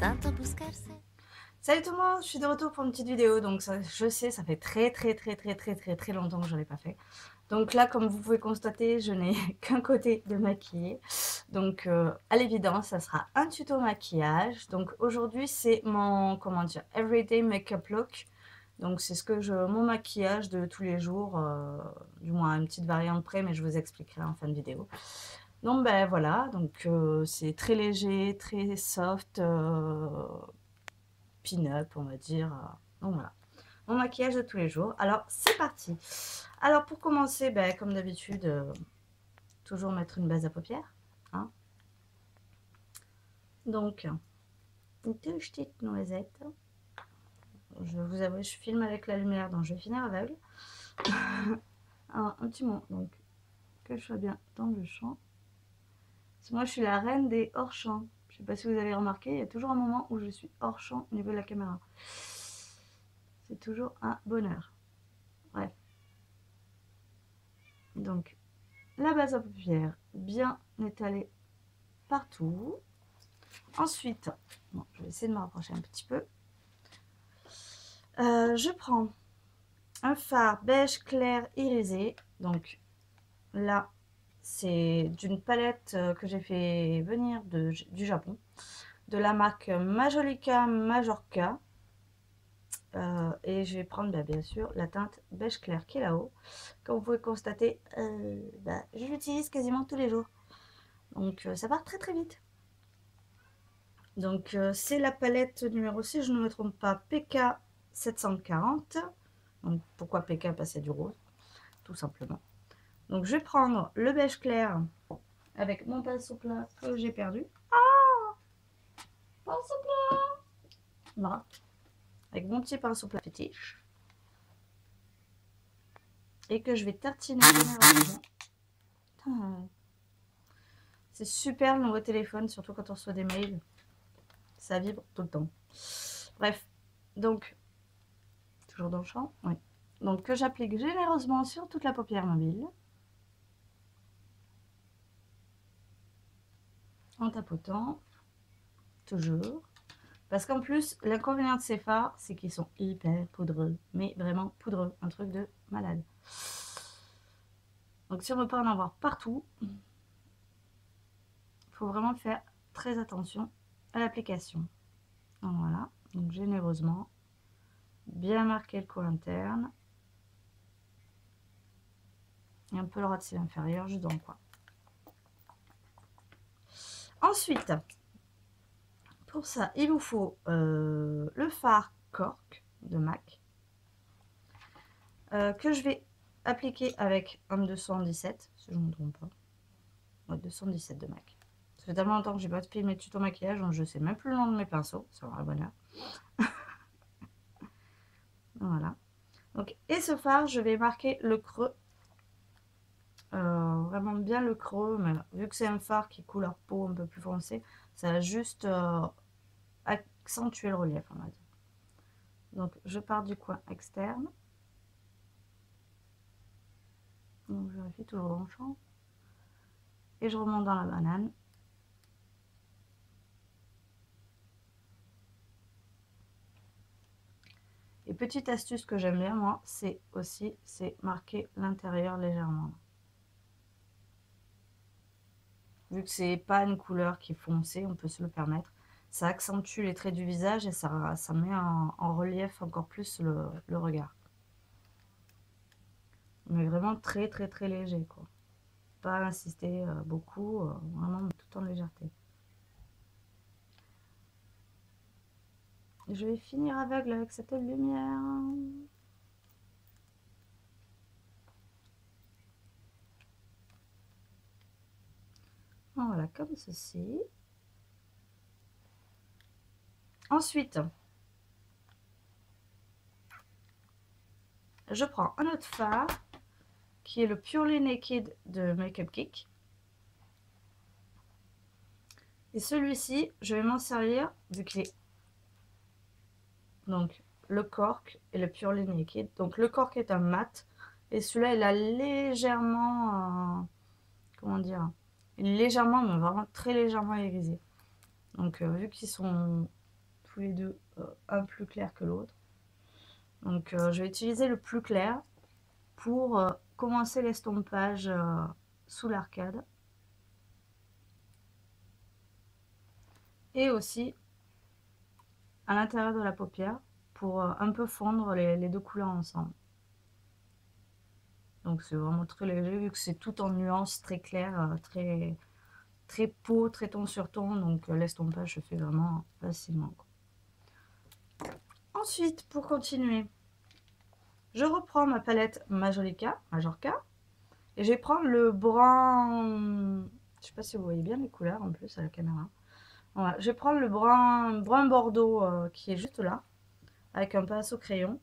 tanto buscarse. Salut tout le monde, je suis de retour pour une petite vidéo. Donc ça, je sais, ça fait très longtemps que je ne l'ai pas fait. Donc là, comme vous pouvez constater, je n'ai qu'un côté de maquillé. Donc à l'évidence, ça sera un tuto maquillage. Donc aujourd'hui, c'est mon, comment dire, everyday makeup look. Donc c'est mon maquillage de tous les jours, du moins une petite variante près, mais je vous expliquerai en fin de vidéo. Donc ben voilà, donc c'est très léger, très soft, pin-up, on va dire. Donc voilà, mon maquillage de tous les jours. Alors c'est parti. Alors pour commencer, ben, comme d'habitude, toujours mettre une base à paupières. Hein. Donc, une petite noisette. Je vous avoue, je filme avec la lumière, donc je vais finir aveugle. Alors, un petit mot, donc que je sois bien dans le champ. Parce que moi, je suis la reine des hors-champs. Je ne sais pas si vous avez remarqué, il y a toujours un moment où je suis hors champ au niveau de la caméra. C'est toujours un bonheur. Bref. Donc, la base à paupières bien étalée partout. Ensuite, bon, je vais essayer de me rapprocher un petit peu. Je prends un fard beige clair irisé. Donc là, c'est d'une palette que j'ai fait venir du Japon, de la marque Majolica Majorca. Et je vais prendre bien sûr la teinte beige clair qui est là-haut. Comme vous pouvez constater, je l'utilise quasiment tous les jours. Donc ça part très vite. Donc c'est la palette numéro 6, je ne me trompe pas, PK 740. Donc pourquoi PK? Parce qu'il y a du rose, tout simplement. Donc je vais prendre le beige clair avec mon pinceau plat que j'ai perdu. Ah, pinceau plat. Voilà. Avec mon petit pinceau plat fétiche. Et que je vais tartiner généralement. C'est super le nouveau téléphone, surtout quand on reçoit des mails. Ça vibre tout le temps. Bref, donc, toujours dans le champ, oui. Donc que j'applique généreusement sur toute la paupière mobile. En tapotant, toujours. Parce qu'en plus, l'inconvénient de ces fards, c'est qu'ils sont hyper poudreux. Mais vraiment poudreux, un truc de malade. Donc si on ne veut pas en avoir partout, il faut vraiment faire très attention à l'application. Voilà, donc généreusement, bien marquer le coin interne. Et un peu le ras de cils inférieur, juste dans le coin. Ensuite, pour ça, il vous faut le fard Cork de MAC que je vais appliquer avec un 217, si je ne me trompe pas. Ouais, 217 de MAC. Ça fait tellement longtemps que j'ai pas filmé de tuto maquillage, donc je sais même plus le nom de mes pinceaux. C'est un bonheur. Voilà. Donc, et ce fard, je vais marquer le creux. Vraiment bien le creux, mais vu que c'est un fard qui est couleur peau un peu plus foncé, ça va juste accentuer le relief, on va dire. Donc je pars du coin externe. Donc je vérifie toujours dans le champ. Et je remonte dans la banane. Et petite astuce que j'aime bien moi, c'est marquer l'intérieur légèrement. Vu que c'est pas une couleur qui est foncée, on peut se le permettre. Ça accentue les traits du visage et ça met en relief encore plus le regard. Mais vraiment très léger, quoi. Pas insister beaucoup, vraiment tout en légèreté. Je vais finir aveugle avec cette lumière. Voilà, comme ceci. Ensuite, je prends un autre fard qui est le Purely Naked de Makeup Geek. Et celui-ci, je vais m'en servir vu qu'il est donc le Cork et le Purely Naked. Donc le Cork est un mat et celui-là il a légèrement, comment dire, il est légèrement, mais vraiment très légèrement irisé. Donc vu qu'ils sont tous les deux un plus clair que l'autre. Donc je vais utiliser le plus clair pour commencer l'estompage sous l'arcade. Et aussi à l'intérieur de la paupière pour un peu fondre les deux couleurs ensemble. Donc c'est vraiment très léger vu que c'est tout en nuances très claires, très peau, très ton sur ton. Donc l'estompage se fait vraiment facilement. Ensuite, pour continuer, je reprends ma palette Majorica, Majorca, et je vais prendre le brun. Je sais pas si vous voyez bien les couleurs en plus à la caméra. Voilà, je vais prendre le brun bordeaux qui est juste là, avec un pinceau crayon.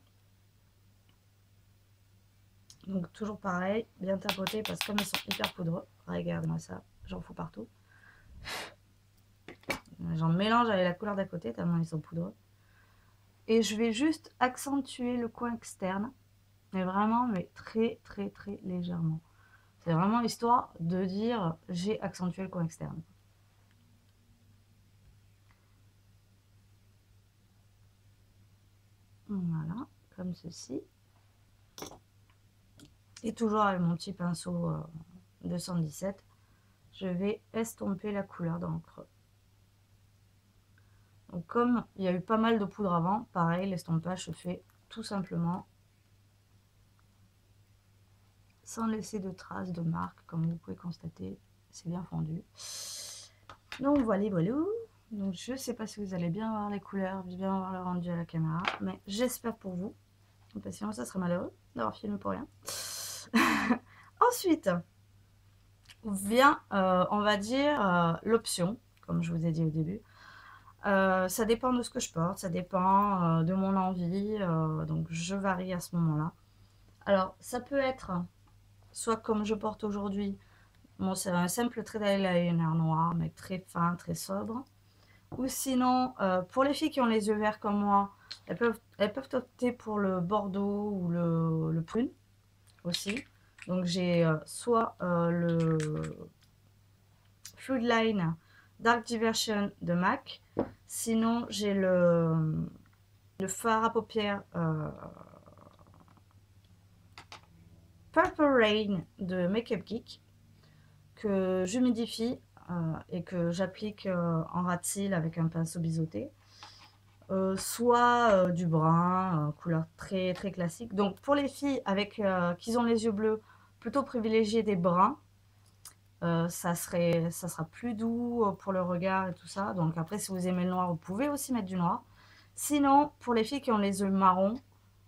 Donc toujours pareil, bien tapoter parce que comme ils sont hyper poudreux, regarde-moi ça, j'en fous partout. J'en mélange avec la couleur d'à côté tellement ils sont poudreux. Et je vais juste accentuer le coin externe, mais vraiment, mais très très très légèrement. C'est vraiment histoire de dire j'ai accentué le coin externe. Voilà, comme ceci. Et toujours avec mon petit pinceau 217, je vais estomper la couleur dans le creux. Donc comme il y a eu pas mal de poudre avant, pareil, l'estompage se fait tout simplement sans laisser de traces, de marques, comme vous pouvez constater, c'est bien fondu. Donc voilà, voilà. Donc je sais pas si vous allez bien voir les couleurs, bien voir le rendu à la caméra, mais j'espère pour vous, parce que sinon ça serait malheureux d'avoir filmé pour rien. Ensuite, vient, on va dire, l'option, comme je vous ai dit au début. Ça dépend de ce que je porte, ça dépend de mon envie, donc je varie à ce moment-là. Alors, ça peut être soit comme je porte aujourd'hui, bon, c'est un simple trait d'eyeliner noir, mais très fin, très sobre. Ou sinon, pour les filles qui ont les yeux verts comme moi, elles peuvent opter pour le bordeaux ou le prune aussi. Donc j'ai soit le Fluid Line Dark Diversion de MAC, sinon j'ai le fard à paupières Purple Rain de Makeup Geek que j'humidifie et que j'applique en ras de cils avec un pinceau biseauté. Soit du brun, couleur très très classique. Donc pour les filles avec qui ont les yeux bleus, plutôt privilégier des bruns. Ça sera plus doux pour le regard et tout ça. Donc après, si vous aimez le noir, vous pouvez aussi mettre du noir. Sinon, pour les filles qui ont les yeux marrons,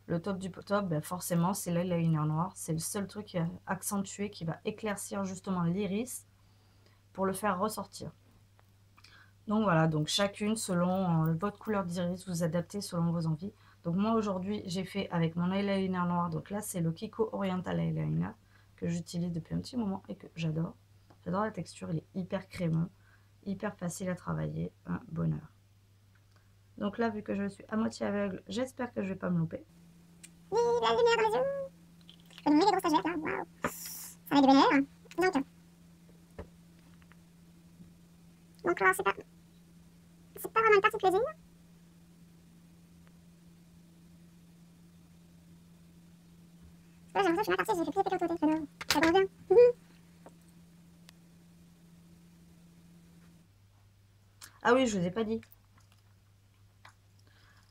le top du top, ben forcément, c'est l'eyeliner noir. C'est le seul truc qui va accentuer, qui va éclaircir justement l'iris pour le faire ressortir. Donc voilà, donc chacune selon votre couleur d'iris, vous adaptez selon vos envies. Donc moi aujourd'hui, j'ai fait avec mon eyeliner noir. Donc là, c'est le Kiko Oriental Eyeliner que j'utilise depuis un petit moment et que j'adore. J'adore la texture, il est hyper crémeux, hyper facile à travailler, un bonheur. Donc là, vu que je suis à moitié aveugle, j'espère que je ne vais pas me louper. La lumière dans les yeux. Je vais nommer les grosses tachettes là, waouh. Ça va du bonheur. Donc là, c'est pas vraiment une partie de plaisir. Là, j'ai l'impression que je suis mal partie, j'ai fait plus de côté. J'adore. Ça commence bien. Ah oui, je vous ai pas dit.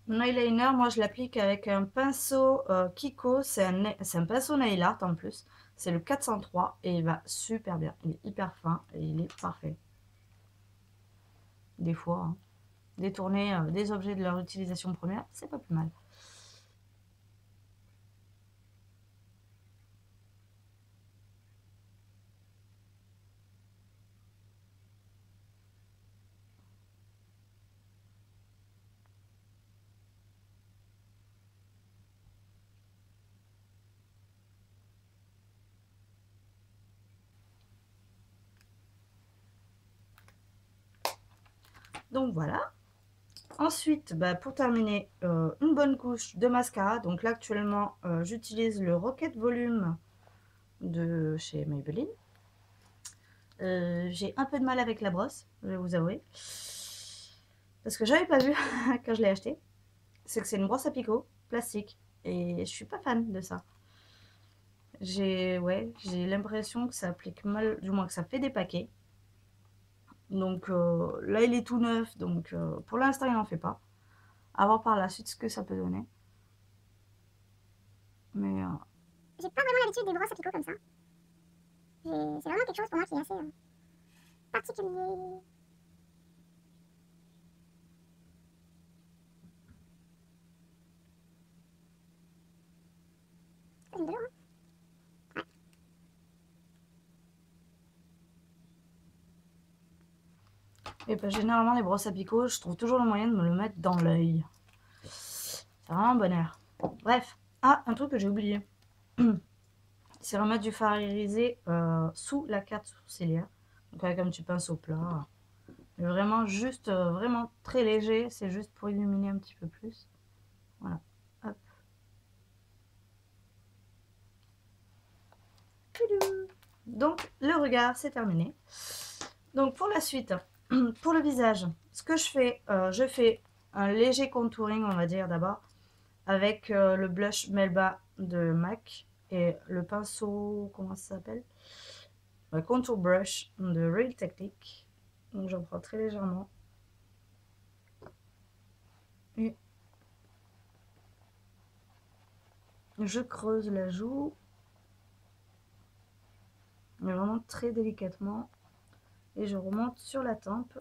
Mon eyeliner, moi je l'applique avec un pinceau Kiko, c'est un pinceau nail art en plus. C'est le 403 et il va super bien. Il est hyper fin et il est parfait. Des fois, hein, détourner des objets de leur utilisation première, c'est pas plus mal. Donc voilà. Ensuite, bah, pour terminer, une bonne couche de mascara. Donc là, actuellement, j'utilise le Rocket Volume de chez Maybelline. J'ai un peu de mal avec la brosse, je vais vous avouer. parce que j'avais pas vu quand je l'ai acheté, c'est que c'est une brosse à picot plastique et je suis pas fan de ça. J'ai l'impression que ça applique mal, du moins que ça fait des paquets. Donc là il est tout neuf, donc pour l'instant il n'en fait pas. À voir par la suite ce que ça peut donner. Mais J'ai pas vraiment l'habitude des brosses à picot comme ça. C'est vraiment quelque chose pour moi qui est assez particulier. C'est de l'eau, hein. et ben, généralement les brosses à picot, je trouve toujours le moyen de me le mettre dans l'œil. C'est vraiment un bonheur. Bref, ah, un truc que j'ai oublié. C'est remettre du fard irisé sous la carte sourcilière. Donc avec un petit pinceau plat. Mais vraiment juste, vraiment très léger. C'est juste pour illuminer un petit peu plus. Voilà. Hop. Donc le regard, c'est terminé. Donc pour la suite, pour le visage, ce que je fais un léger contouring, on va dire d'abord, avec le blush Melba de MAC et le pinceau, comment ça s'appelle, le contour brush de Real Technique. Donc j'en prends très légèrement. Et je creuse la joue, mais vraiment très délicatement. Et je remonte sur la tempe.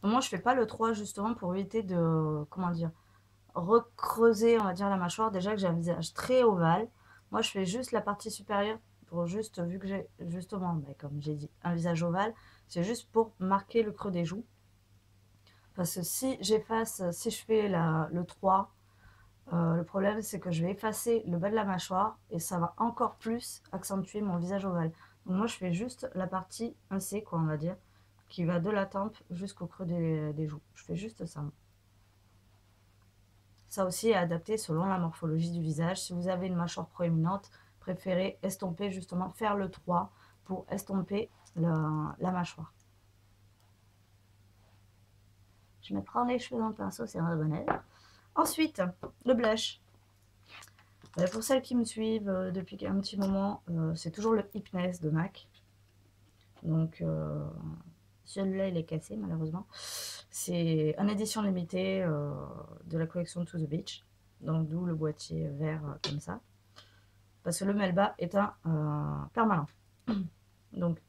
Donc moi je fais pas le 3 justement pour éviter de, comment dire, recreuser, on va dire, la mâchoire. Déjà que j'ai un visage très ovale. Moi je fais juste la partie supérieure pour juste, vu que j'ai justement, bah, comme j'ai dit, un visage ovale, c'est juste pour marquer le creux des joues. Parce que si j'efface, si je fais le 3, le problème c'est que je vais effacer le bas de la mâchoire et ça va encore plus accentuer mon visage ovale. Donc moi je fais juste la partie 1C, quoi, on va dire, qui va de la tempe jusqu'au creux des joues. Je fais juste ça. Ça aussi est adapté selon la morphologie du visage. Si vous avez une mâchoire proéminente, préférez estomper, justement, faire le 3 pour estomper la mâchoire. Je me prends les cheveux dans le pinceau, c'est un bonheur. Ensuite, le blush. Pour celles qui me suivent depuis un petit moment, c'est toujours le Hypness de MAC. Donc, celui-là, il est cassé, malheureusement. C'est une édition limitée de la collection To The Beach. Donc, d'où le boîtier vert comme ça. Parce que le Melba est un permanent. Donc,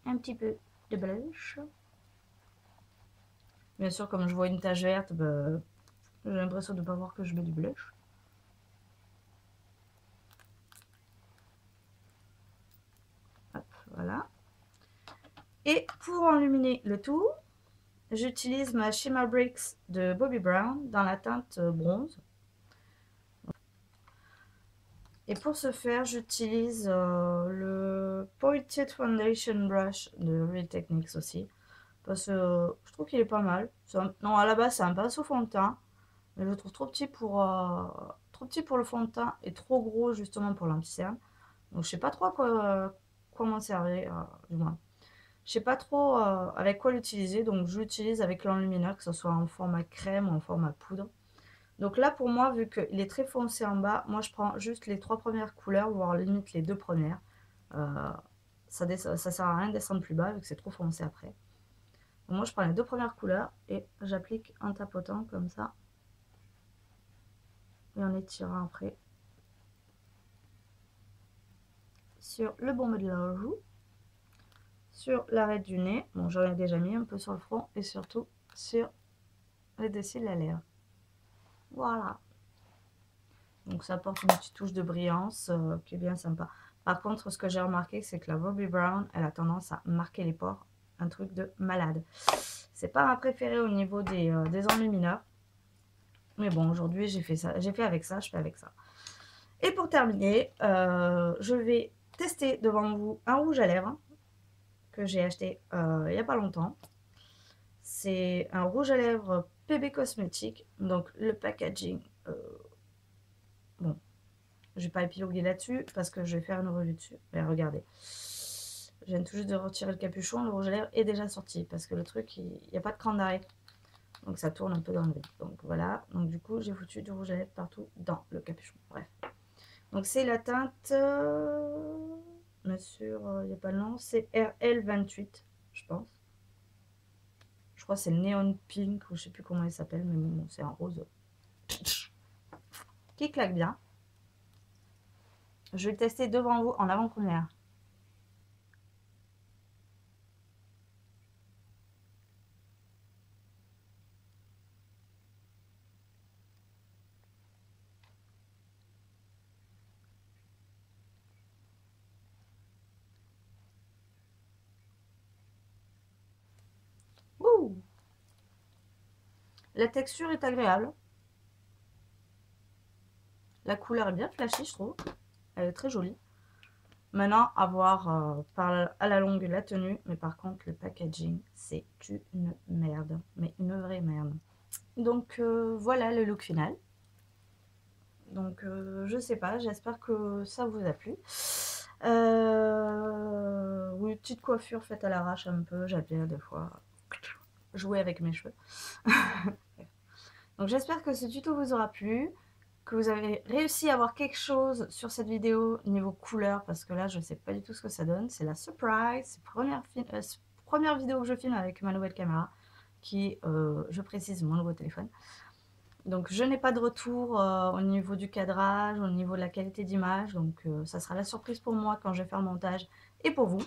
un petit peu de blush. Bien sûr, comme je vois une tache verte, bah, j'ai l'impression de ne pas voir que je mets du blush. Hop, voilà. Et pour enluminer le tout, j'utilise ma Shimmer Bricks de Bobbi Brown dans la teinte bronze. Et pour ce faire, j'utilise le Pointed Foundation Brush de Real Techniques aussi. Parce que je trouve qu'il est pas mal. Non, à la base, c'est un pinceau fond de teint. Mais je le trouve trop petit pour le fond de teint et trop gros justement pour l'anti-cerne. Donc je sais pas trop quoi m'en servir, du moins. Je sais pas trop avec quoi l'utiliser, donc je l'utilise avec l'enlumineur, que ce soit en format crème ou en format poudre. Donc là pour moi, vu qu'il est très foncé en bas, moi je prends juste les 3 premières couleurs, voire limite les 2 premières. Ça sert à rien de descendre plus bas vu que c'est trop foncé après. Donc moi je prends les 2 premières couleurs et j'applique en tapotant comme ça. Et en étirant après sur le baume de la joue, sur l'arête du nez, bon j'en ai déjà mis un peu sur le front, et surtout sur les dessus de la lèvre. Voilà. Donc ça apporte une petite touche de brillance qui est bien sympa. Par contre, ce que j'ai remarqué, c'est que la Bobbi Brown, elle a tendance à marquer les pores. Un truc de malade. C'est pas ma préférée au niveau des enlumineurs. Mais bon, aujourd'hui, j'ai fait ça. J'ai fait avec ça, je fais avec ça. Et pour terminer, je vais tester devant vous un rouge à lèvres que j'ai acheté il n'y a pas longtemps. C'est un rouge à lèvres PB Cosmétique. Donc le packaging, bon, Je vais pas épiloguer là-dessus parce que je vais faire une revue dessus. Mais regardez, je viens tout juste de retirer le capuchon, le rouge à lèvres est déjà sorti parce que le truc, il n'y a pas de cran d'arrêt. Donc ça tourne un peu dans le vide. Donc voilà, donc du coup j'ai foutu du rouge à lèvres partout dans le capuchon. Bref. Donc c'est la teinte, bien sûr, il n'y a pas le nom, c'est RL28, je pense. Je crois que c'est le Neon Pink ou je sais plus comment il s'appelle, mais bon, c'est un rose qui claque bien. Je vais le tester devant vous en avant-première. Ouh, la texture est agréable. La couleur est bien flashy, je trouve. Elle est très jolie. Maintenant, à voir à la longue la tenue. Mais par contre, le packaging, c'est une merde. Mais une vraie merde. Donc, voilà le look final. Donc, je sais pas. J'espère que ça vous a plu. Oui, petite coiffure faite à l'arrache un peu. J'aime bien des fois jouer avec mes cheveux. Donc, j'espère que ce tuto vous aura plu, que vous avez réussi à avoir quelque chose sur cette vidéo niveau couleur, parce que là je sais pas du tout ce que ça donne. C'est la surprise, première vidéo que je filme avec ma nouvelle caméra, qui je précise, mon nouveau téléphone. Donc je n'ai pas de retour au niveau du cadrage, au niveau de la qualité d'image, donc ça sera la surprise pour moi quand je vais faire le montage et pour vous.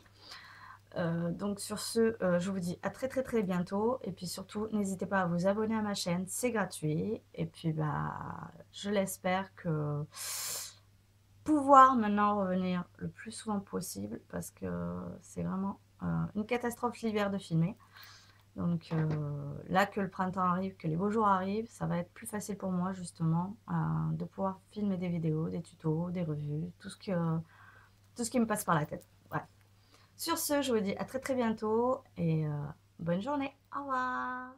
Donc sur ce, je vous dis à très bientôt. Et puis surtout, n'hésitez pas à vous abonner à ma chaîne, c'est gratuit. Et puis bah, je l'espère que pouvoir maintenant revenir le plus souvent possible parce que c'est vraiment une catastrophe l'hiver de filmer. Donc là que le printemps arrive, que les beaux jours arrivent, ça va être plus facile pour moi justement de pouvoir filmer des vidéos, des tutos, des revues, tout ce qui me passe par la tête. Ouais. Sur ce, je vous dis à très bientôt et bonne journée. Au revoir.